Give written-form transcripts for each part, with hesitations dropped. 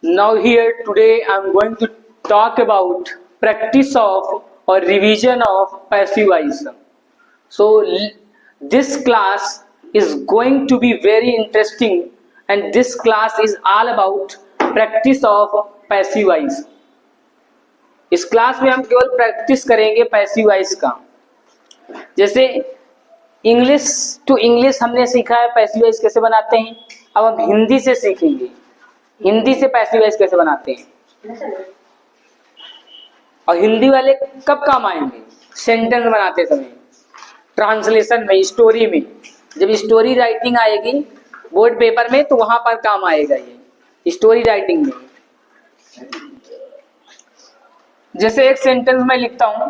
Now here today I am going to talk about practice of or revision of passive voice. So this class is going to be very interesting and this class is all about practice of passive voice. इस class में हम केवल practice करेंगे passive voice का। जैसे English to English हमने सीखा है पैसिव वॉइस कैसे बनाते हैं, अब हम हिंदी से सीखेंगे हिंदी से पैसिव वॉइस कैसे बनाते हैं। और हिंदी वाले कब काम आएंगे? सेंटेंस बनाते समय, ट्रांसलेशन में, स्टोरी में। जब स्टोरी राइटिंग आएगी बोर्ड पेपर में तो वहां पर काम आएगा ये स्टोरी राइटिंग में। जैसे एक सेंटेंस मैं लिखता हूं,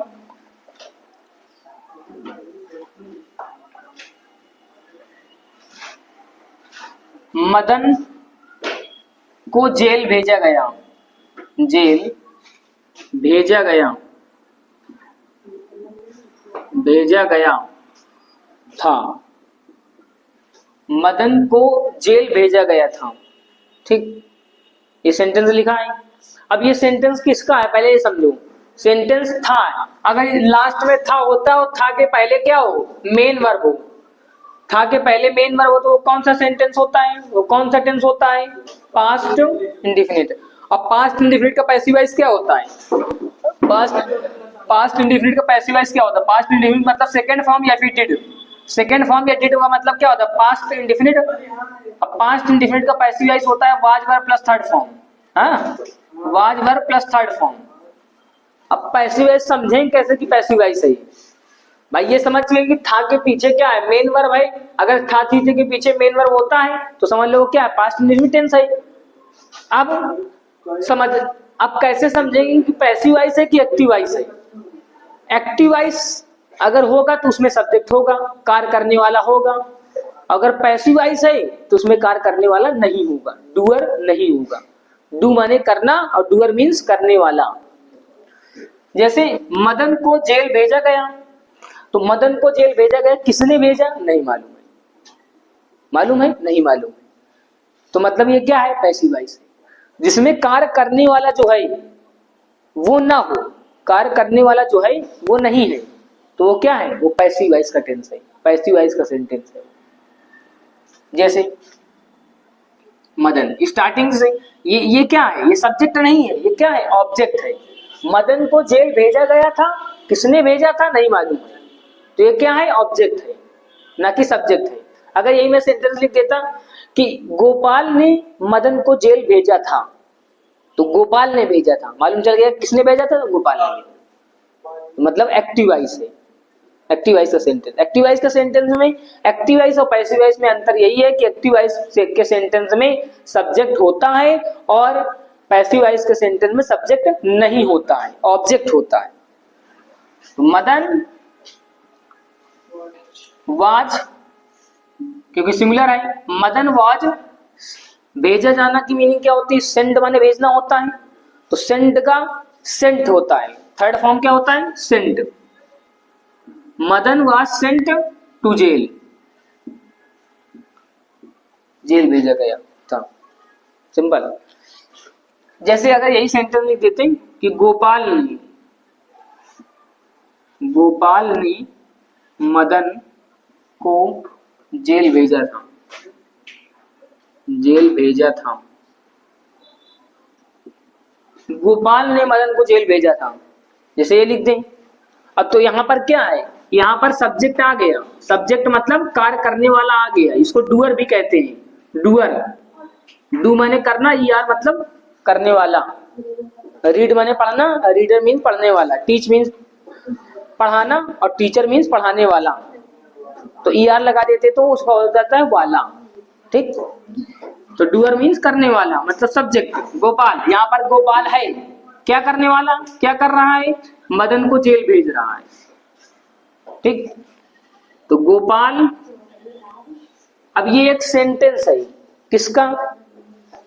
मदन को जेल भेजा गया, जेल भेजा गया, भेजा गया था, मदन को जेल भेजा गया था। ठीक, ये सेंटेंस लिखा है। अब ये सेंटेंस किसका है पहले ये समझो। सेंटेंस था, अगर लास्ट में था होता और था के पहले क्या हो, मेन वर्ब हो, था के पहले मेन वर्ब हो तो वो कौन सा सेंटेंस होता है, वो कौन सा टेंस होता है, पास्ट इंडेफिनिट। अब पास्ट इंडेफिनिट का पैसिव वॉइस क्या होता है, पास्ट इंडेफिनिट का पैसिव वॉइस क्या होता है, पास्ट इंडेफिनिट मतलब सेकंड फॉर्म या फिर डिड। सेकंड फॉर्म या डिड का मतलब क्या होता है, पास्ट इंडेफिनिट। अब पास्ट इंडेफिनिट का पैसिव वॉइस होता है was verb plus third form, हाँ, was verb plus third form. अब पैसिव वॉइस समझें कैसे कि पैसिव वॉइस है भाई। ये समझ लेंगे कि था के पीछे क्या है, मेन वर्ब है। अगर था थी के पीछे मेन वर्ब होता है तो समझ लो क्या है, पास्ट इंडेफिनिट टेंस है। अब कैसे समझेंगे कि पैसिव वॉइस है कि एक्टिव वॉइस है। एक्टिव वॉइस अगर होगा तो उसमें सब्जेक्ट होगा, कार्य करने वाला होगा। अगर पैसिव वॉइस है तो उसमें कार्य करने वाला नहीं होगा, डूअर नहीं होगा। डू माने करना और डूअर मीन्स करने वाला। जैसे मदन को जेल भेजा गया, तो मदन को जेल भेजा गया, किसने भेजा नहीं मालूम है, मालूम है नहीं मालूम है, तो मतलब ये क्या है, पैसिव वॉइस है। जिसमें कार्य करने वाला जो है वो ना हो, कार्य करने वाला जो है वो नहीं है, तो वो क्या है, वो पैसिव वॉइस का टेंस है, पैसिव वॉइस का सेंटेंस है। जैसे मदन, स्टार्टिंग से ये क्या है, ये सब्जेक्ट नहीं है, ये क्या है, ऑब्जेक्ट है। मदन को जेल भेजा गया था, किसने भेजा था नहीं मालूम है, तो ये क्या है, ऑब्जेक्ट है, ना कि सब्जेक्ट है। अगर यही मैं सेंटेंस लिख देता कि गोपाल ने मदन को जेल भेजा था, तो गोपाल ने भेजा था, मालूम चल गया किसने भेजा था, तो गोपाल ने, मतलब एक्टिव वॉइस है। एक्टिव वॉइस का सेंटेंस, एक्टिव वॉइस का सेंटेंस में, एक्टिव वॉइस और पैसिव वॉइस में अंतर यही है कि एक्टिव वॉइस के सेंटेंस में सब्जेक्ट होता है और पैसिव वॉइस के सेंटेंस में सब्जेक्ट नहीं होता है, ऑब्जेक्ट होता है। मदन वाज, क्योंकि सिमिलर है, मदन वाज, भेजा जाना की मीनिंग क्या होती है, सेंड माने भेजना होता है, तो सेंड का सेंट होता है, थर्ड फॉर्म क्या होता है, send. Madan was sent to jail, jail भेजा गया था, सिंपल। जैसे अगर यही सेंटेंस लिख देते हैं कि गोपाल ने मदन को जेल भेजा था, जेल भेजा था, गोपाल ने मदन को जेल भेजा था, जैसे ये लिख दें। अब तो यहाँ पर क्या है, यहाँ पर सब्जेक्ट आ गया, सब्जेक्ट मतलब कार्य करने वाला आ गया, इसको डूअर भी कहते हैं, डूअर। डू माने करना, ईआर मतलब करने वाला, रीड माने पढ़ना, रीडर मीन्स पढ़ने वाला, टीच मीन्स पढ़ाना और टीचर मीन्स पढ़ाने वाला, तो ईआर लगा देते तो उसका हो जाता है वाला। ठीक, तो डूअर मीन्स करने वाला, मतलब सब्जेक्ट गोपाल, यहाँ पर गोपाल है क्या करने वाला, क्या कर रहा है, मदन को जेल भेज रहा है। ठीक, तो गोपाल, अब ये एक सेंटेंस है किसका,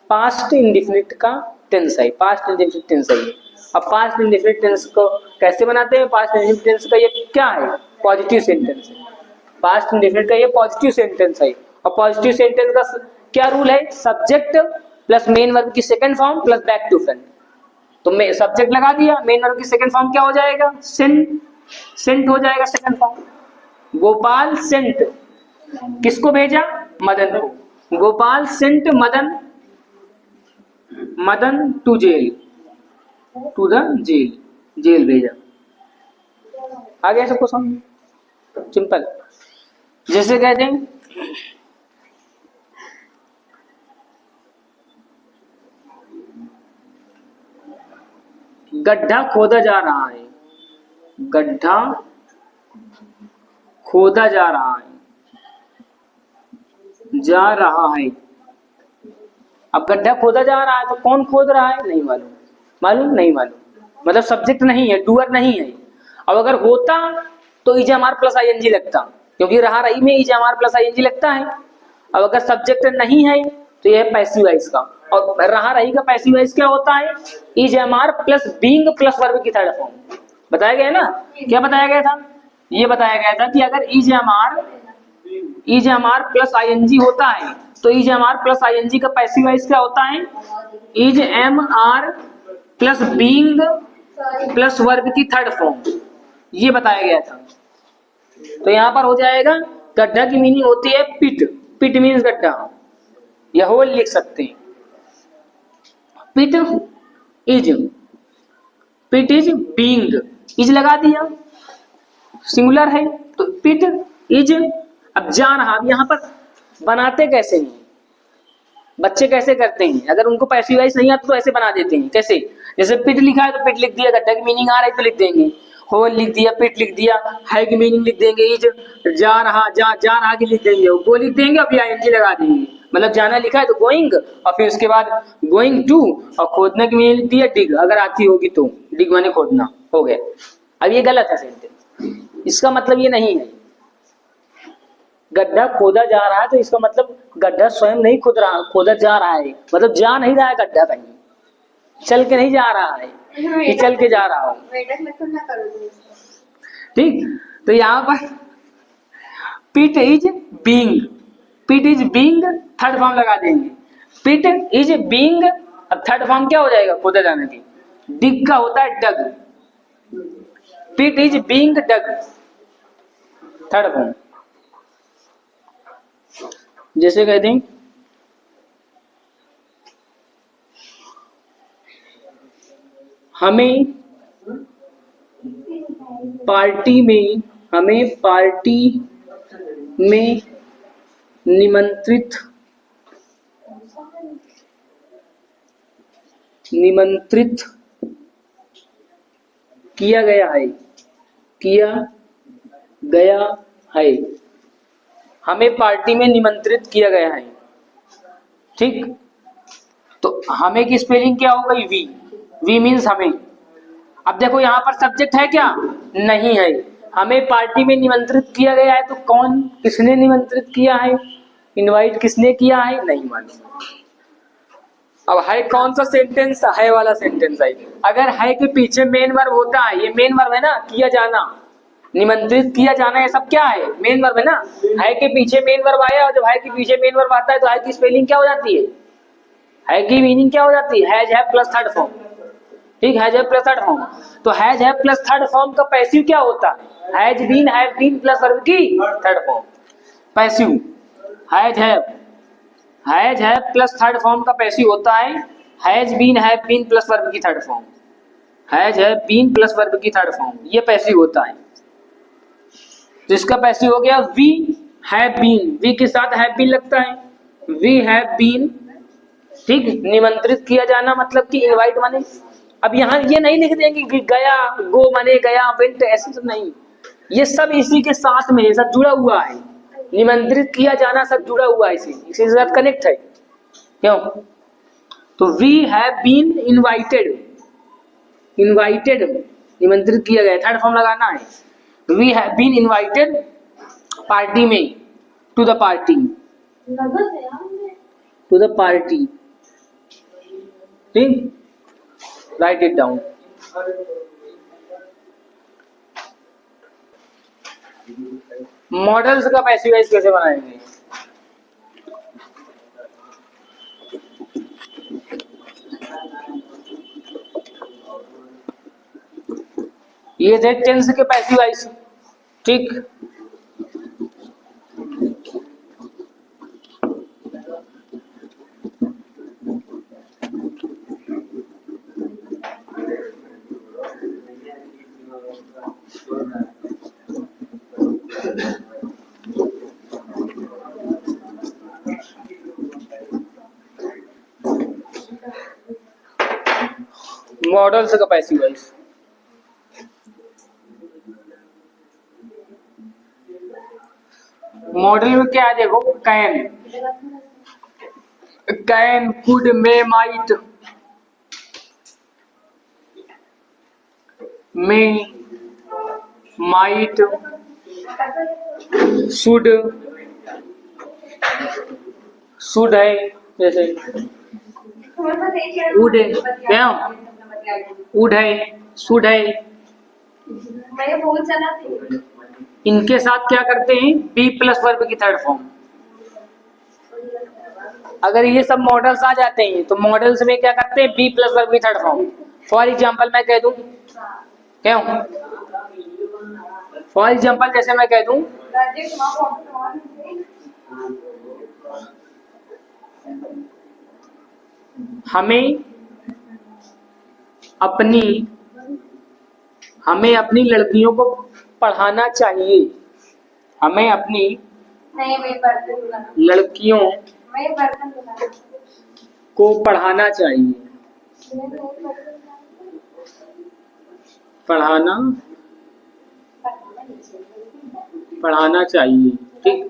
पास्ट इंडेफिनिट का टेंस है, पास्ट इंडेफिनिट टेंस है ये। अब पास्ट इंडेफिनिट टेंस को कैसे बनाते हैं, पास्ट इंडेफिनिट टेंस का ये क्या है, पॉजिटिव सेंटेंस है, पास्ट इंडेफिनिट का ये पॉजिटिव सेंटेंस है। और पॉजिटिव सेंटेंस का क्या रूल है, सब्जेक्ट प्लस मेन वर्ब की second form plus back to front. तो मैं सब्जेक्ट लगा दिया, मेन वर्ब की सेकंड फॉर्म क्या हो जाएगा, सेंट, सेंट हो जाएगा सेकंड फॉर्म। गोपाल सेंट, किसको भेजा, मदन को। Gopal sent Madan, Madan to jail, to the jail, jail भेजा। आ गया सबको समझ, सिंपल। जैसे कहते हैं गड्ढा खोदा जा रहा है, गड्ढा खोदा जा रहा है, जा रहा है। अब गड्ढा खोदा जा रहा है तो कौन खोद रहा है, नहीं मालूम, मालूम नहीं मालूम, मतलब सब्जेक्ट नहीं है, डूअर नहीं है। अब अगर होता तो इजमार प्लस आईएनजी लगता, क्योंकि रहा रही में इजमार प्लस आईएनजी लगता है। अब अगर सब्जेक्ट नहीं है तो यह पैसिव वॉइस का, और रहा रही का पैसिव वॉइस क्या होता है, इजमार प्लस बीइंग प्लस वर्ब की थर्ड फॉर्म। बताया गया ना, क्या बताया गया था, ये बताया गया था कि अगर इजमार प्लस आईएनजी होता है तो इजमार प्लस आईएनजी का पैसिव वॉइस क्या होता है, इजएमआर प्लस बीइंग प्लस वर्ब की थर्ड फॉर्म, ये बताया गया था। तो यहां पर हो जाएगा, गड्ढा की मीनिंग होती है पिट, पिट मीन्स गड्ढा, या होल लिख सकते हैं। पिट इज बीइंग, इज लगा दिया, सिंगुलर है तो पिट इज। अब जा रहा, अब यहाँ पर बनाते कैसे हैं बच्चे, कैसे करते हैं, अगर उनको पैसिव वॉइस नहीं आता तो ऐसे बना देते हैं। कैसे, जैसे पिट लिखा है तो पिट लिख दिया, गड्ढा की मीनिंग आ रही तो लिख देंगे, होल लिख दिया, पिट लिख दिया, है की मीनिंग लिख देंगे, इज, जा रहा, जा रहा की लिख देंगे, वो लिख देंगे और फिर आईएनजी लगा देंगे, मतलब जाना लिखा है तो गोइंग, और फिर उसके बाद गोइंग टू, और खोदने की मीनिंग लिख दिया डिग, अगर आती होगी तो, डिग माने खोदना, हो गया। अब ये गलत है सेंटेंस, इसका मतलब ये नहीं है। गड्ढा खोदा जा रहा है तो इसका मतलब गड्ढा स्वयं नहीं खुद रहा, खोदा जा रहा है, मतलब जा नहीं रहा है गड्ढा, कहीं चल के नहीं जा रहा है कि चल के जा रहा हो। ठीक, तो यहाँ पर pit is being, pit is being third form लगा देंगे, पिट इज बीइंग, अब थर्ड फॉर्म क्या हो जाएगा खोदा जाने की, डिग का होता है dug, pit is being dug third form. जैसे कहते हैं हमें पार्टी में निमंत्रित किया गया है, हमें पार्टी में निमंत्रित किया गया है। ठीक, तो हमें की स्पेलिंग क्या हो गई, वी, वी मीन्स हमें। अब देखो यहाँ पर सब्जेक्ट है क्या, नहीं है, हमें पार्टी में निमंत्रित किया गया है तो कौन, किसने निमंत्रित किया है, इनवाइट किसने किया है, नहीं मालूम। अब है कौन सा सेंटेंस, है वाला सेंटेंस है। अगर है के पीछे मेन वर्ब होता है, ये मेन वर्ब है ना, किया जाना, निमंत्रित किया जाना, ये सब क्या है, मेन वर्ब है ना। है के पीछे मेन वर्ब आया, और जब है के पीछे मेन वर्ब आता है तो है की स्पेलिंग क्या हो जाती है की मीनिंग क्या हो जाती है, हैज है प्लस थर्ड फॉर्म। ठीक, हैज है प्लस थर्ड फॉर्म, तो हैज है प्लस थर्ड फॉर्म का पैसिव क्या होता है, has been, have been plus verb की थर्ड फॉर्म, पैसिव। हैज है प्लस थर्ड फॉर्म का पैसिव होता है has been, have been plus verb की थर्ड फॉर्म, हैज है बीन प्लस वर्ब की थर्ड फॉर्म, ये पैसिव होता है। तो इसका पैसिव हो गया वी हैव बीन, वी के साथ हैव बीन लगता है, वी हैव बीन। ठीक, निमंत्रित किया जाना मतलब कि इनवाइट माने। अब यहाँ ये नहीं लिख देंगे कि गया, गो माने गया, वेंट, ऐसे सब नहीं, ये सब इसी के साथ में है, सब जुड़ा हुआ है, निमंत्रित किया जाना सब जुड़ा हुआ है, इसी के साथ कनेक्ट है। क्यों, तो वी हैव बीन इनवाइटेड, निमंत्रित किया गया, थर्ड फॉर्म लगाना है, we have been invited party में, टू द पार्टी, ठीक, राइट इट डाउन। मॉडल्स का पैसिव वॉइस कैसे बनाएंगे, ये Z टेंस के पैसिव वॉइस, ठीक। मॉडल्स का पैसिव वॉइस, मॉडल में क्या है देखो, can, can, could, may, might, may, might, should, should है, जैसे वुड है, क्या वुड है, शुड है, इनके साथ क्या करते हैं, बी प्लस वर्ब की थर्ड फॉर्म। अगर ये सब मॉडल्स आ जाते हैं तो मॉडल्स में क्या करते हैं, बी प्लस वर्ब की थर्ड फॉर्म। फॉर एग्जाम्पल मैं कह दूं, क्यों, फॉर एग्जाम्पल जैसे मैं कह दूं, हमें अपनी लड़कियों को पढ़ाना चाहिए, हमें अपनी लड़कियों को पढ़ाना चाहिए, पढ़ाना चाहिए, ठीक।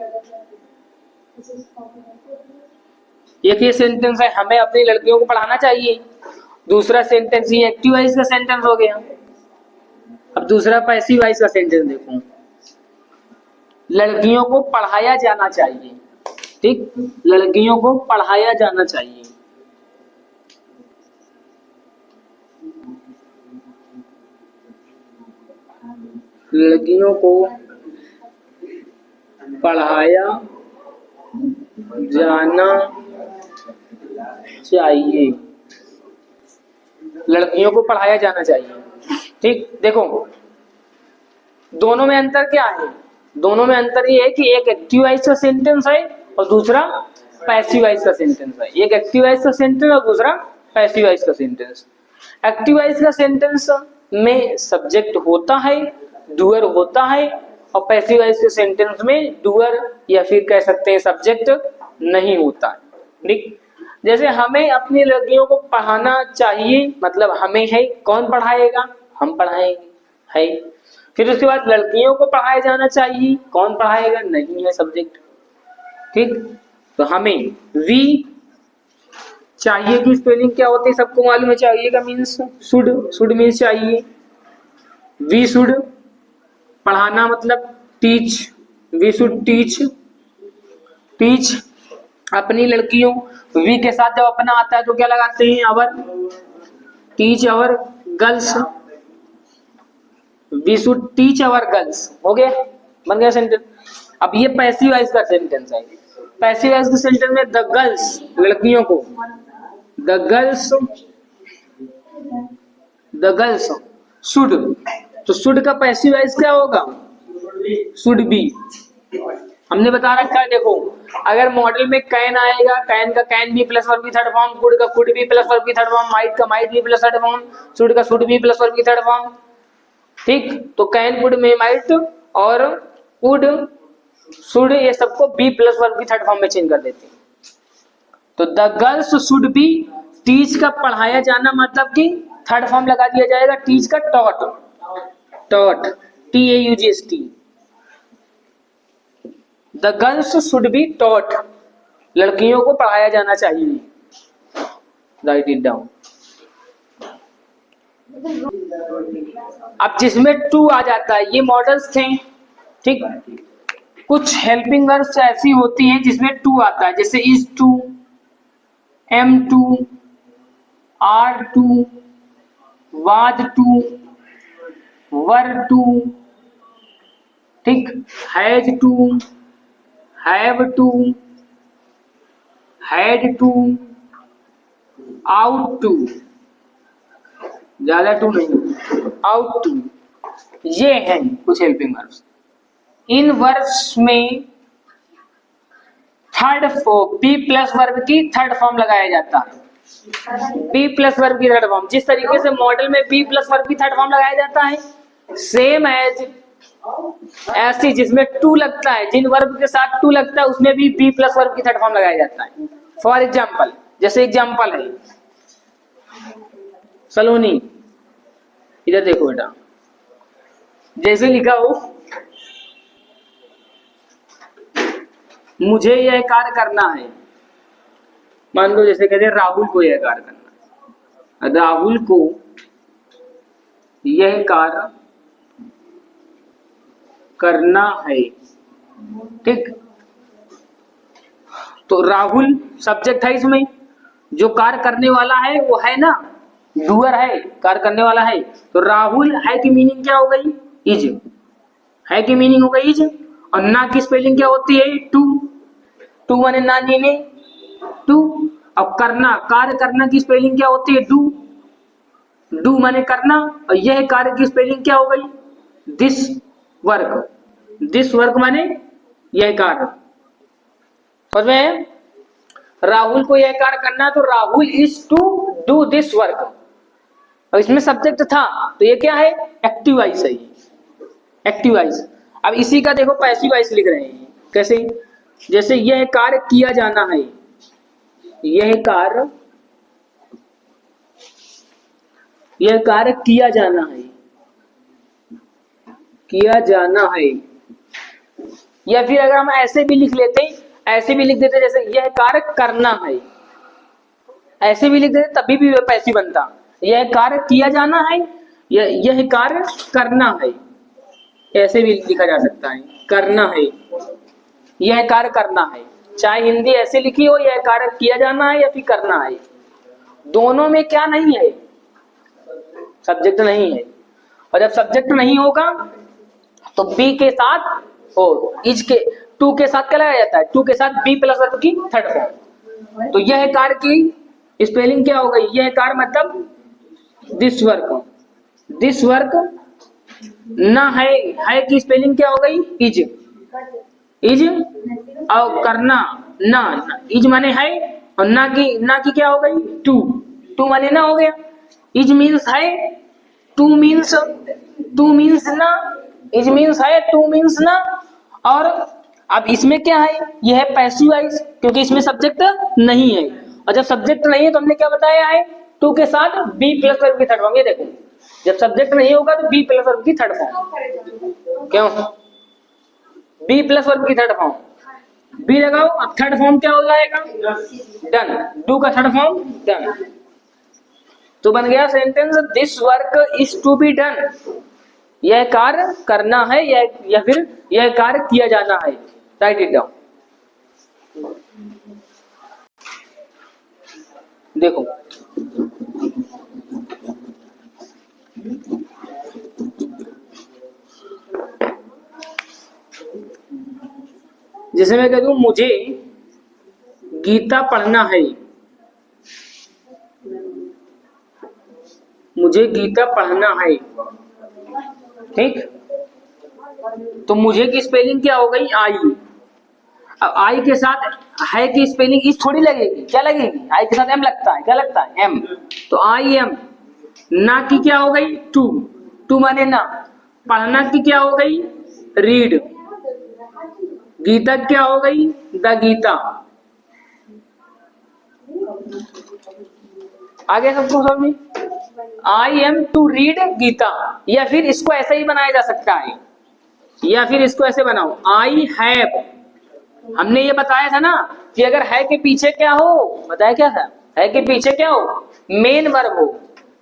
एक ये सेंटेंस है, हमें अपनी लड़कियों को पढ़ाना चाहिए। दूसरा सेंटेंस ये एक्टिव वॉइस का सेंटेंस हो गया। अब दूसरा पैसिव वॉइस का सेंटेंस देखो, लड़कियों को पढ़ाया जाना चाहिए, ठीक, लड़कियों को पढ़ाया जाना चाहिए। लड़कियों को पढ़ाया जाना चाहिए, लड़कियों को पढ़ाया जाना चाहिए, ठीक। देखो दोनों में अंतर क्या है, दोनों में अंतर ये है कि एक एक्टिव वॉइस का सेंटेंस है और दूसरा पैसिव वॉइस का सेंटेंस है। एक एक्टिव वॉइस का सेंटेंस और दूसरा पैसिव वॉइस का सेंटेंस। एक्टिव वॉइस का सेंटेंस में सब्जेक्ट होता है, डूअर होता है, और पैसिव वॉइस के सेंटेंस में डूअर या फिर कह सकते हैं सब्जेक्ट नहीं होता है, ठीक। जैसे हमें अपनी लड़कियों को पढ़ाना चाहिए, मतलब हमें है, कौन पढ़ाएगा, हम पढ़ाएंगे, है। फिर उसके बाद लड़कियों को पढ़ाया जाना चाहिए, कौन पढ़ाएगा, नहीं है सब्जेक्ट, ठीक। तो हमें वी चाहिए की स्पेलिंग क्या होती है, सबको मालूम है, चाहिए का मीन्स शुड, शुड मीन्स चाहिए। वी शुड पढ़ाना मतलब teach, we should teach, teach अपनी लड़कियों। वी के साथ जब अपना आता है तो क्या लगाते हैं, our, teach our girls, we should teach our girls, हो गया, बन गया सेंटेंस। अब ये पैसिव वॉइस का सेंटेंस है। पैसिव वॉइस के सेंटेंस में द गर्ल्स, लड़कियों को, द गर्ल्स शुड, तो शुड का पैसिव वॉइस क्या होगा, शुड बी। हमने बता रखा है, देखो अगर मॉडल में कैन आएगा, कैन का कैन बी प्लस वर्ब की थर्ड फॉर्म, कुड का कुड बी प्लस वर्ब की थर्ड फॉर्म, माइट का might be plus third form, should का शुड बी प्लस वर्ब की थर्ड फॉर्म, ठीक। तो कैन, कुड, मे, माइट और कुड, शुड, ये सबको बी प्लस वर्ब की थर्ड फॉर्म में चेंज कर देते हैं। तो the girls should be, teach का पढ़ाया जाना मतलब कि थर्ड फॉर्म लगा दिया जाएगा, टीच का taught, taught, TAUGHT, the girls should be taught, लड़कियों को पढ़ाया जाना चाहिए। Right it down. अब जिसमें टू आ जाता है, ये मॉडल्स थे, ठीक। कुछ हेल्पिंग वर्ब्स ऐसी होती हैं जिसमें टू आता है, जैसे is to, am to, are to, was to, were to, ठीक, has to, have to, had to, ought to, ज्यादा टू नहीं, आउट टू, ये हैं कुछ हेल्पिंग वर्ब्स। इन वर्ब्स में थर्ड बी प्लस वर्ब की थर्ड फॉर्म लगाया जाता है। बी प्लस वर्ब की थर्ड फॉर्म, जिस तरीके से मॉडल में बी प्लस वर्ब की थर्ड फॉर्म लगाया जाता है, सेम एज ऐसी जिसमें टू लगता है, जिन वर्ब के साथ टू लगता है उसमें भी बी प्लस वर्ब की थर्ड फॉर्म लगाया जाता है। फॉर एग्जाम्पल, जैसे एग्जाम्पल है सलोनी, इधर देखो बेटा, जैसे लिखा हो मुझे यह कार्य करना है, मान लो जैसे कहते हैं राहुल को यह कार्य करना है, राहुल को यह कार्य करना है, ठीक। तो राहुल सब्जेक्ट है, इसमें जो कार्य करने वाला है वो है ना, डूअर है, कार्य करने वाला है। तो राहुल है की मीनिंग क्या हो गई, इज, है की मीनिंग हो गई इज, और ना की स्पेलिंग क्या होती है, टू, टू माने ना, नीने टू। अब करना, कार्य करना की स्पेलिंग क्या होती है, डू, डू माने करना, और यह कार्य की स्पेलिंग क्या हो गई, दिस वर्क, दिस वर्क माने यह कार्य। समझ में, राहुल को यह कार्य करना है तो Rahul is to do this work, और इसमें सब्जेक्ट था तो ये क्या है, एक्टिव वॉइस है, एक्टिव वॉइस। अब इसी का देखो पैसिव वॉइस लिख रहे हैं, कैसे, जैसे यह कार्य किया जाना है, यह कार्य किया जाना है, किया जाना है। या फिर अगर हम ऐसे भी लिख लेते, ऐसे भी लिख देते, जैसे यह कार्य करना है, ऐसे भी लिख देते तभी भी पैसिव बनता। यह कार्य किया जाना है, यह कार्य करना है, ऐसे भी लिखा जा सकता है, करना है, यह कार्य करना है। चाहे हिंदी ऐसे लिखी हो, यह कार्य किया जाना है या फिर करना है, दोनों में क्या नहीं है, सब्जेक्ट नहीं है। और जब सब्जेक्ट नहीं होगा तो बी के साथ हो, इज के, टू के साथ क्या लगाया जाता है, टू के साथ बी प्लस वर्ब की थर्ड फॉर्म। तो यह कार्य की स्पेलिंग क्या हो गई, यह कार्य मतलब दिस वर्क, दिस वर्क। ना है की स्पेलिंग क्या हो गई, इज, इज, और करना ना, इज माने है, और ना की क्या हो गई, टू, टू माने ना हो गया। इज मीन्स है, टू मीन्स ना, इज मीन्स है, टू मीन्स ना। और अब इसमें क्या है, यह है पैसिव वॉइस, क्योंकि इसमें सब्जेक्ट नहीं है, और जब सब्जेक्ट नहीं है तो हमने क्या बताया है, टू के साथ बी प्लस वर्ब की थर्ड फॉर्म। ये देखो, जब सब्जेक्ट नहीं होगा तो बी प्लस वर्ब की थर्ड फॉर्म, क्यों, बी प्लस वर्ब की थर्ड फॉर्म, बी लगाओ। अब थर्ड फॉर्म क्या हो जाएगा, डन, डू का थर्ड फॉर्म डन। तो बन गया sentence, this work is to be done, यह कार्य करना है, या फिर यह कार्य किया जाना है। Right it down. देखो जैसे मैं कह दूं मुझे गीता पढ़ना है, मुझे गीता पढ़ना है, ठीक। तो मुझे की स्पेलिंग क्या हो गई, आई। अब आई के साथ है की स्पेलिंग इस थोड़ी लगेगी, क्या लगेगी, आई के साथ एम लगता है, क्या लगता है, एम। तो आई एम। ना की क्या हो गई, टू, टू माने ना। पढ़ना की क्या हो गई, रीड। गीता क्या हो गई, द गीता। आगे सबको समझ में, I am to read Gita. या फिर इसको ऐसे ही बनाया जा सकता है, या फिर इसको ऐसे बनाओ, आई हैव। हमने ये बताया था ना कि अगर है के पीछे क्या हो, बताया क्या था, है के पीछे क्या हो, मेन वर्ब हो,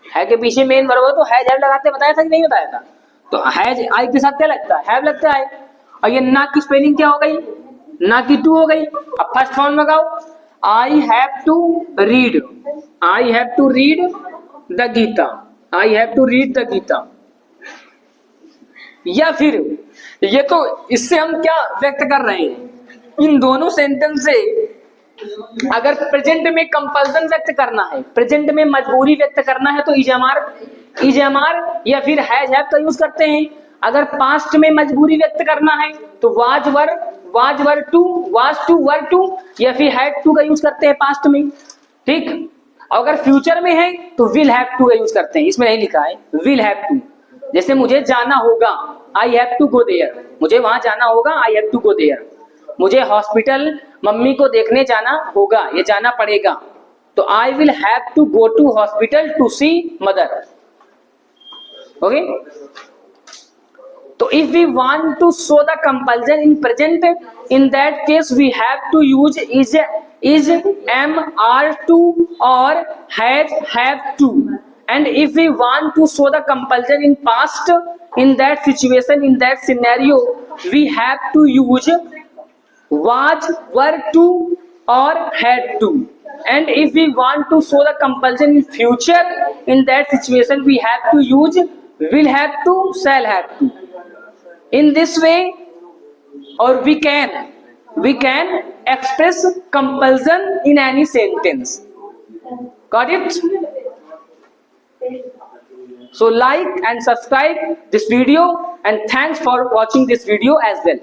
है के पीछे मेन वर्ब हो तो हैज हैव लगाते, बताया था कि नहीं बताया था। तो हैज आई के साथ क्या लगता है, हैव लगता है। और ये ना की स्पेलिंग क्या हो गई, ना की टू हो गई। अब फर्स्ट फॉर्म लगाओ, I have to read, I have to read the Gita, I have to read the Gita. या फिर ये तो इससे हम क्या व्यक्त कर रहे हैं, इन दोनों सेंटेंस से अगर प्रेजेंट में कंपल्सन व्यक्त करना है, प्रेजेंट में मजबूरी व्यक्त करना है तो इजामार इज एम आर या फिर हैज हैव का यूज करते हैं। अगर पास्ट में मजबूरी व्यक्त करना है तो was were to, was to, were to या फिर हैड टू का यूज करते हैं पास्ट में, ठीक। अगर फ्यूचर में है तो विल हैव टू का यूज करते हैं, इसमें नहीं लिखा है विल हैव टू। जैसे मुझे जाना होगा, I have to go there, मुझे वहां जाना होगा, I have to go there. मुझे हॉस्पिटल मम्मी को देखने जाना होगा, ये जाना पड़ेगा, तो I will have to go to hospital to see mother. Okay, तो if we want to show the compulsion in present, in that case we have to use is, am, are to or has, have to. And if we want to show the compulsion in past, in that situation, in that scenario, we have to use was, were to or had to. And if we want to show the compulsion in future, in that situation, we have to use will have to, shall have to. In this way, or we can express compulsion in any sentence. Got it? So like and subscribe this video, and thanks for watching this video as well.